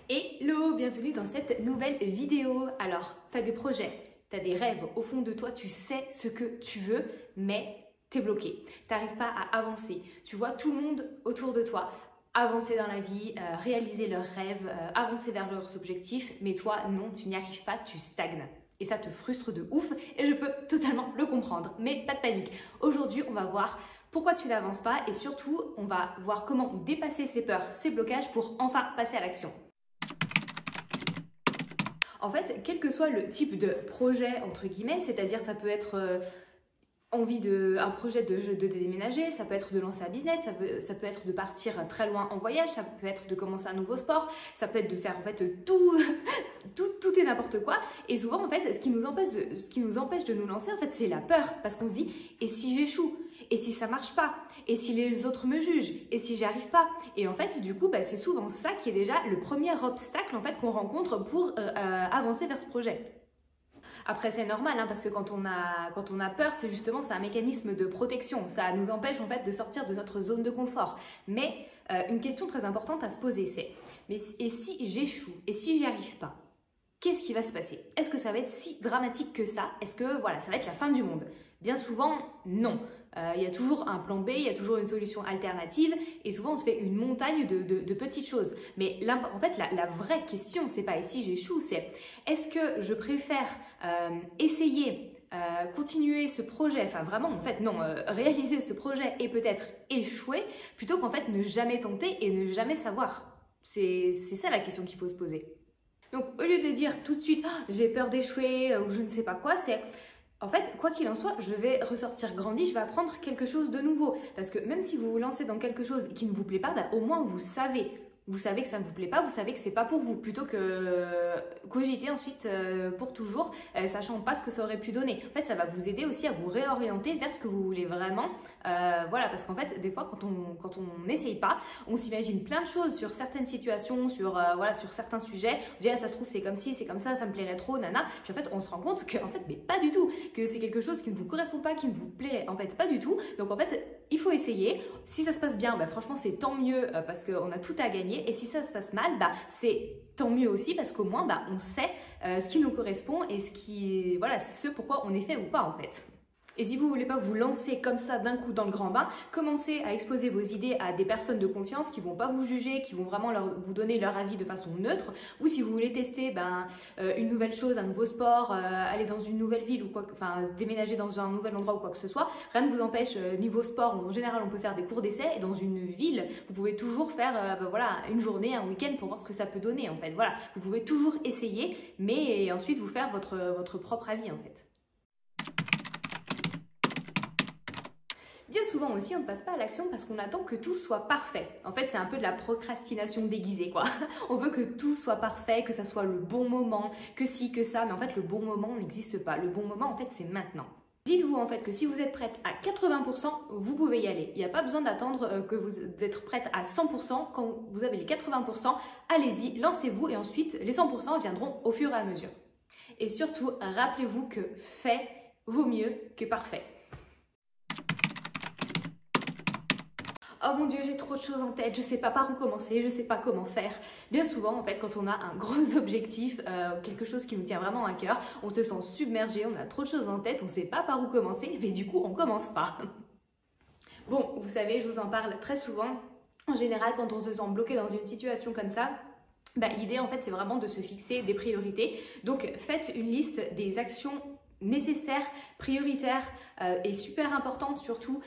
Hello, bienvenue dans cette nouvelle vidéo. Alors, tu as des projets, tu as des rêves, au fond de toi, tu sais ce que tu veux, mais tu es bloqué. Tu n'arrives pas à avancer. Tu vois tout le monde autour de toi avancer dans la vie, réaliser leurs rêves, avancer vers leurs objectifs, mais toi, non, tu n'y arrives pas, tu stagnes. Et ça te frustre de ouf, et je peux totalement le comprendre. Mais pas de panique. Aujourd'hui, on va voir pourquoi tu n'avances pas, et surtout, on va voir comment dépasser ces peurs, ces blocages pour enfin passer à l'action. En fait, quel que soit le type de projet, entre guillemets, c'est-à-dire ça peut être un projet de déménager, ça peut être de lancer un business, ça peut être de partir très loin en voyage, ça peut être de commencer un nouveau sport, ça peut être de faire en fait tout et n'importe quoi. Et souvent en fait, ce qui nous empêche de nous lancer en fait, c'est la peur, parce qu'on se dit et si j'échoue, et si ça marche pas, et si les autres me jugent, et si j'y arrive pas. Et en fait, du coup, c'est souvent ça qui est déjà le premier obstacle en fait qu'on rencontre pour avancer vers ce projet. Après, c'est normal, parce que quand on a peur, c'est un mécanisme de protection. Ça nous empêche en fait de sortir de notre zone de confort. Mais une question très importante à se poser, c'est et si j'échoue, et si j'y arrive pas, qu'est-ce qui va se passer? Est-ce que ça va être si dramatique que ça? Est-ce que voilà, ça va être la fin du monde? Bien souvent, non. Il y a toujours un plan B, il y a toujours une solution alternative, et souvent on se fait une montagne de petites choses. Mais là, en fait, la vraie question, c'est pas et si j'échoue, c'est est-ce que je préfère essayer, continuer ce projet, enfin vraiment, en fait, non, réaliser ce projet et peut-être échouer, plutôt qu'en fait ne jamais tenter et ne jamais savoir. C'est ça la question qu'il faut se poser. Donc au lieu de dire tout de suite oh, j'ai peur d'échouer ou je ne sais pas quoi, c'est en fait, quoi qu'il en soit, je vais ressortir grandi, je vais apprendre quelque chose de nouveau. Parce que même si vous vous lancez dans quelque chose qui ne vous plaît pas, au moins vous savez. Vous savez que ça ne vous plaît pas, vous savez que c'est pas pour vous, plutôt que cogiter ensuite pour toujours, sachant pas ce que ça aurait pu donner. En fait, ça va vous aider aussi à vous réorienter vers ce que vous voulez vraiment. Voilà, parce qu'en fait, des fois, quand on n'essaye pas, on s'imagine plein de choses sur certaines situations, sur certains sujets. On se dit, ah, ça se trouve, c'est comme ci, c'est comme ça me plairait trop, nana. Puis en fait, on se rend compte que, en fait, mais pas du tout, que c'est quelque chose qui ne vous correspond pas, qui ne vous plaît, en fait, pas du tout. Donc, en fait, il faut essayer. Si ça se passe bien, franchement, c'est tant mieux parce qu'on a tout à gagner. Et si ça se passe mal, c'est tant mieux aussi parce qu'au moins, on sait ce qui nous correspond et ce pourquoi on est fait ou pas en fait. Et si vous ne voulez pas vous lancer comme ça d'un coup dans le grand bain, commencez à exposer vos idées à des personnes de confiance qui ne vont pas vous juger, qui vont vraiment vous donner leur avis de façon neutre. Ou si vous voulez tester une nouvelle chose, un nouveau sport, aller dans une nouvelle ville ou déménager dans un nouvel endroit ou quoi que ce soit, rien ne vous empêche, niveau sport, en général on peut faire des cours d'essai et dans une ville, vous pouvez toujours faire une journée, un week-end pour voir ce que ça peut donner en fait. Voilà, vous pouvez toujours essayer, mais ensuite vous faire votre propre avis en fait. Bien souvent aussi, on ne passe pas à l'action parce qu'on attend que tout soit parfait. En fait, c'est un peu de la procrastination déguisée, quoi. On veut que tout soit parfait, que ça soit le bon moment, que ci, que ça. Mais en fait, le bon moment n'existe pas. Le bon moment, en fait, c'est maintenant. Dites-vous en fait que si vous êtes prête à 80%, vous pouvez y aller. Il n'y a pas besoin d'attendre d'être prête à 100%. Quand vous avez les 80%, allez-y, lancez-vous et ensuite les 100% viendront au fur et à mesure. Et surtout, rappelez-vous que fait vaut mieux que parfait. Oh mon Dieu, j'ai trop de choses en tête, je sais pas par où commencer, je sais pas comment faire. Bien souvent, en fait, quand on a un gros objectif, quelque chose qui nous tient vraiment à cœur, on se sent submergé, on a trop de choses en tête, on sait pas par où commencer, mais du coup, on commence pas. Bon, vous savez, je vous en parle très souvent. En général, quand on se sent bloqué dans une situation comme ça, l'idée, en fait, c'est vraiment de se fixer des priorités. Donc, faites une liste des actions nécessaires, prioritaires et super importantes surtout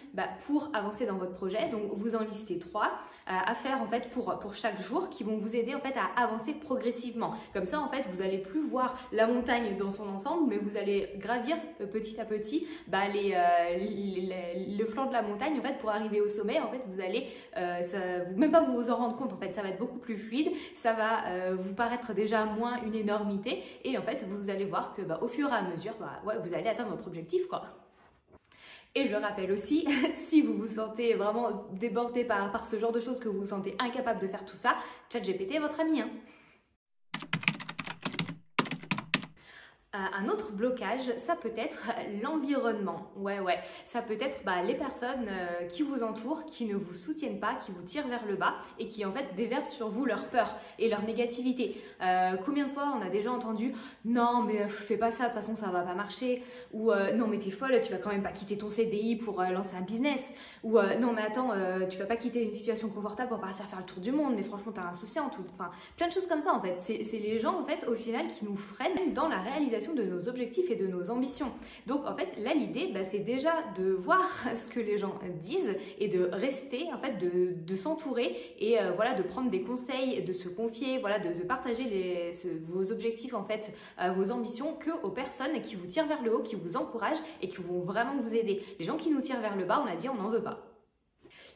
pour avancer dans votre projet. Donc vous en listez 3 à faire en fait pour chaque jour qui vont vous aider en fait à avancer progressivement. Comme ça en fait vous allez plus voir la montagne dans son ensemble, mais vous allez gravir petit à petit le flanc de la montagne en fait pour arriver au sommet. En fait vous allez même pas vous en rendre compte, en fait ça va être beaucoup plus fluide, ça va vous paraître déjà moins une énormité et en fait vous allez voir que au fur et à mesure vous allez atteindre votre objectif quoi. Et je le rappelle aussi, si vous vous sentez vraiment débordé par ce genre de choses, que vous vous sentez incapable de faire tout ça, ChatGPT est votre ami. Un autre blocage, ça peut être l'environnement. Ouais, ça peut être les personnes qui vous entourent, qui ne vous soutiennent pas, qui vous tirent vers le bas et qui en fait déversent sur vous leur peur et leur négativité. Combien de fois on a déjà entendu « Non mais fais pas ça, de toute façon ça va pas marcher » ou « Non mais t'es folle, tu vas quand même pas quitter ton CDI pour lancer un business » ou « Non mais attends, tu vas pas quitter une situation confortable pour partir faire le tour du monde, mais franchement t'as insouciante » ou enfin plein de choses comme ça en fait. C'est les gens en fait au final qui nous freinent dans la réalisation de nos objectifs et de nos ambitions. Donc en fait là l'idée c'est déjà de voir ce que les gens disent et de rester en fait de s'entourer et voilà de prendre des conseils, de se confier, voilà de partager vos objectifs en fait, vos ambitions que aux personnes qui vous tirent vers le haut, qui vous encouragent et qui vont vraiment vous aider. Les gens qui nous tirent vers le bas, on a dit on n'en veut pas.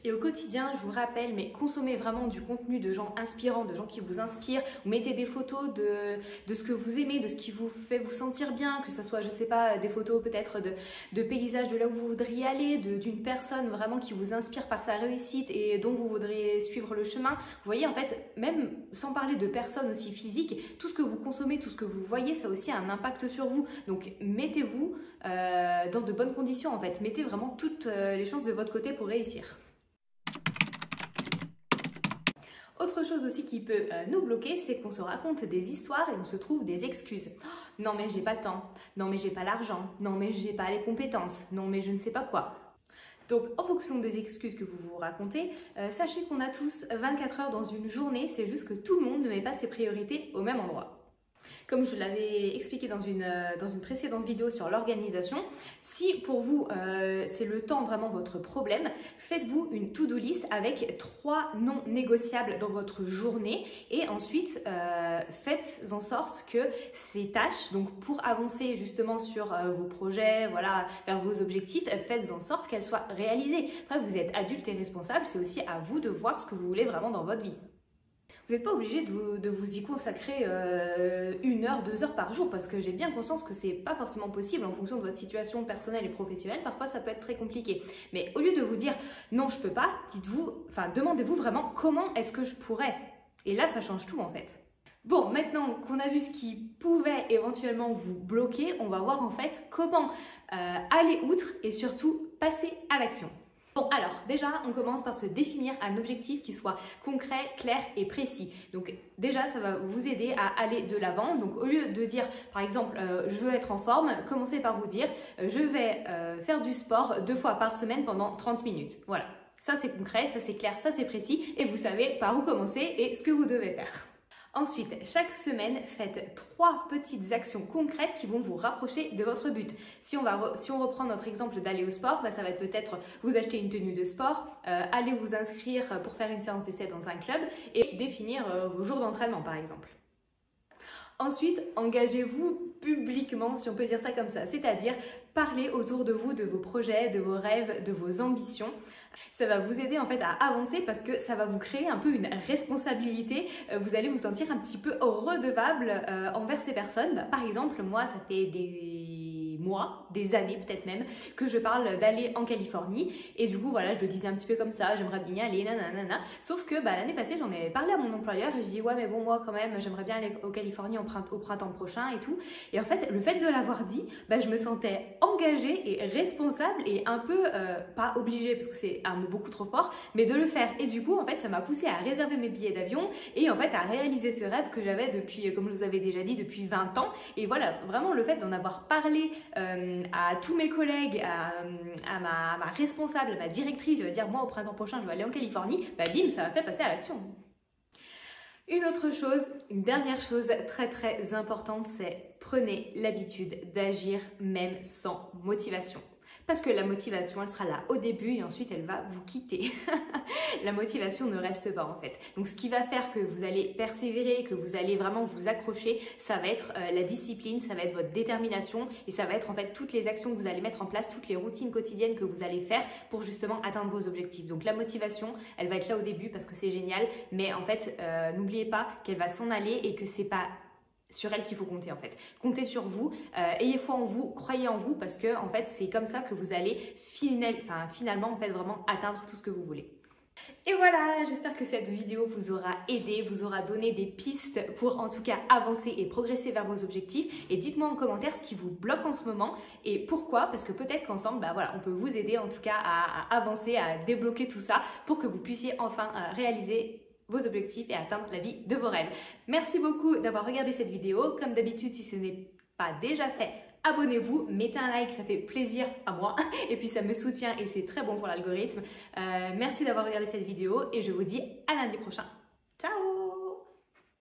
Et au quotidien, je vous rappelle, mais consommez vraiment du contenu de gens inspirants, de gens qui vous inspirent. Mettez des photos de ce que vous aimez, de ce qui vous fait vous sentir bien, que ce soit, je sais pas, des photos peut-être de paysages de là où vous voudriez aller, d'une personne vraiment qui vous inspire par sa réussite et dont vous voudriez suivre le chemin. Vous voyez, en fait, même sans parler de personnes aussi physiques, tout ce que vous consommez, tout ce que vous voyez, ça a aussi un impact sur vous. Donc, mettez-vous dans de bonnes conditions, en fait. Mettez vraiment toutes les chances de votre côté pour réussir. Autre chose aussi qui peut nous bloquer, c'est qu'on se raconte des histoires et on se trouve des excuses. Oh, non mais j'ai pas le temps, non mais j'ai pas l'argent, non mais j'ai pas les compétences, non mais je ne sais pas quoi. Donc en fonction des excuses que vous vous racontez, sachez qu'on a tous 24 heures dans une journée, c'est juste que tout le monde ne met pas ses priorités au même endroit. Comme je l'avais expliqué dans une précédente vidéo sur l'organisation, si pour vous c'est le temps vraiment votre problème, faites-vous une to-do list avec 3 non négociables dans votre journée et ensuite faites en sorte que ces tâches, donc pour avancer justement sur vos projets, voilà, vers vos objectifs, faites en sorte qu'elles soient réalisées. Après, vous êtes adulte et responsable, c'est aussi à vous de voir ce que vous voulez vraiment dans votre vie. Vous n'êtes pas obligé de vous y consacrer 1 heure, 2 heures par jour parce que j'ai bien conscience que c'est pas forcément possible en fonction de votre situation personnelle et professionnelle. Parfois, ça peut être très compliqué. Mais au lieu de vous dire non, je peux pas, demandez-vous vraiment comment est-ce que je pourrais. Et là, ça change tout en fait. Bon, maintenant qu'on a vu ce qui pouvait éventuellement vous bloquer, on va voir en fait comment aller outre et surtout passer à l'action. Bon alors, déjà, on commence par se définir un objectif qui soit concret, clair et précis. Donc déjà, ça va vous aider à aller de l'avant. Donc au lieu de dire, par exemple, je veux être en forme, commencez par vous dire, je vais faire du sport 2 fois par semaine pendant 30 minutes. Voilà, ça c'est concret, ça c'est clair, ça c'est précis et vous savez par où commencer et ce que vous devez faire. Ensuite, chaque semaine, faites 3 petites actions concrètes qui vont vous rapprocher de votre but. Si on reprend notre exemple d'aller au sport, ça va être peut-être vous acheter une tenue de sport, aller vous inscrire pour faire une séance d'essai dans un club et définir vos jours d'entraînement par exemple. Ensuite, engagez-vous publiquement, si on peut dire ça comme ça, c'est-à-dire parlez autour de vous de vos projets, de vos rêves, de vos ambitions. Ça va vous aider en fait à avancer parce que ça va vous créer un peu une responsabilité. Vous allez vous sentir un petit peu redevable envers ces personnes. Par exemple, moi, ça fait des mois, des années peut-être même, que je parle d'aller en Californie. Et du coup, voilà, je le disais un petit peu comme ça, j'aimerais bien y aller, nanana. Sauf que l'année passée, j'en ai parlé à mon employeur et je dis ouais, mais bon, moi quand même, j'aimerais bien aller en Californie au printemps prochain et tout. Et en fait, le fait de l'avoir dit, je me sentais engagée et responsable et un peu, pas obligée parce que c'est un mot beaucoup trop fort, mais de le faire. Et du coup, en fait, ça m'a poussée à réserver mes billets d'avion et en fait à réaliser ce rêve que j'avais depuis, comme je vous avais déjà dit, depuis 20 ans. Et voilà, vraiment le fait d'en avoir parlé à tous mes collègues, à ma responsable, à ma directrice, je vais dire moi au printemps prochain je vais aller en Californie, bim, ça m'a fait passer à l'action. Une autre chose, une dernière chose très très importante, c'est prenez l'habitude d'agir même sans motivation. Parce que la motivation, elle sera là au début et ensuite elle va vous quitter. La motivation ne reste pas en fait. Donc ce qui va faire que vous allez persévérer, que vous allez vraiment vous accrocher, ça va être la discipline, ça va être votre détermination et ça va être en fait toutes les actions que vous allez mettre en place, toutes les routines quotidiennes que vous allez faire pour justement atteindre vos objectifs. Donc la motivation, elle va être là au début parce que c'est génial, mais en fait n'oubliez pas qu'elle va s'en aller et que c'est pas sur elle qu'il faut compter en fait. Comptez sur vous, ayez foi en vous, croyez en vous parce que en fait c'est comme ça que vous allez finalement en fait vraiment atteindre tout ce que vous voulez. Et voilà, j'espère que cette vidéo vous aura aidé, vous aura donné des pistes pour en tout cas avancer et progresser vers vos objectifs. Et dites-moi en commentaire ce qui vous bloque en ce moment et pourquoi, parce que peut-être qu'ensemble, bah voilà, on peut vous aider en tout cas à avancer, à débloquer tout ça pour que vous puissiez enfin réaliser vos objectifs et atteindre la vie de vos rêves. Merci beaucoup d'avoir regardé cette vidéo. Comme d'habitude, si ce n'est pas déjà fait, abonnez-vous, mettez un like, ça fait plaisir à moi et puis ça me soutient et c'est très bon pour l'algorithme. Merci d'avoir regardé cette vidéo et je vous dis à lundi prochain. Ciao!